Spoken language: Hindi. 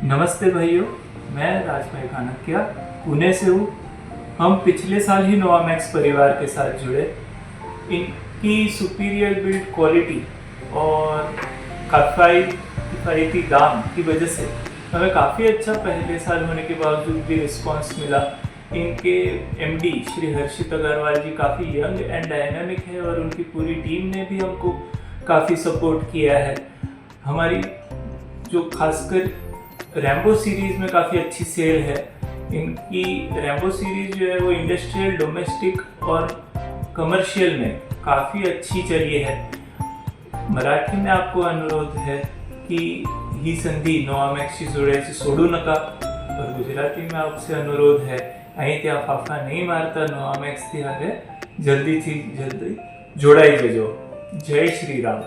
नमस्ते भाइयों, मैं राजभाई खानकिया पुणे से हूँ। हम पिछले साल ही नोवामैक्स परिवार के साथ जुड़े। इनकी सुपीरियर बिल्ड क्वालिटी और किफ़ायती दाम की वजह से हमें काफ़ी अच्छा पहले साल होने के बावजूद भी रिस्पांस मिला। इनके एमडी श्री हर्षित अग्रवाल जी काफ़ी यंग एंड डायनामिक है और उनकी पूरी टीम ने भी हमको काफ़ी सपोर्ट किया है। हमारी जो खासकर रैम्बो सीरीज़ में काफ़ी अच्छी सेल है। इनकी रैम्बो सीरीज़ जो है वो इंडस्ट्रियल, डोमेस्टिक और कमर्शियल में काफ़ी अच्छी चली है। मराठी में आपको अनुरोध है कि ही संधि नोवामैक्सची जोडायची सोडू नका, और गुजराती में आपसे अनुरोध है અહીંથી આ ફાફા નહીં મારતા, નોવામેક્સથી હારે જલ્દી જોડાઈ જજો। જય શ્રી રામ।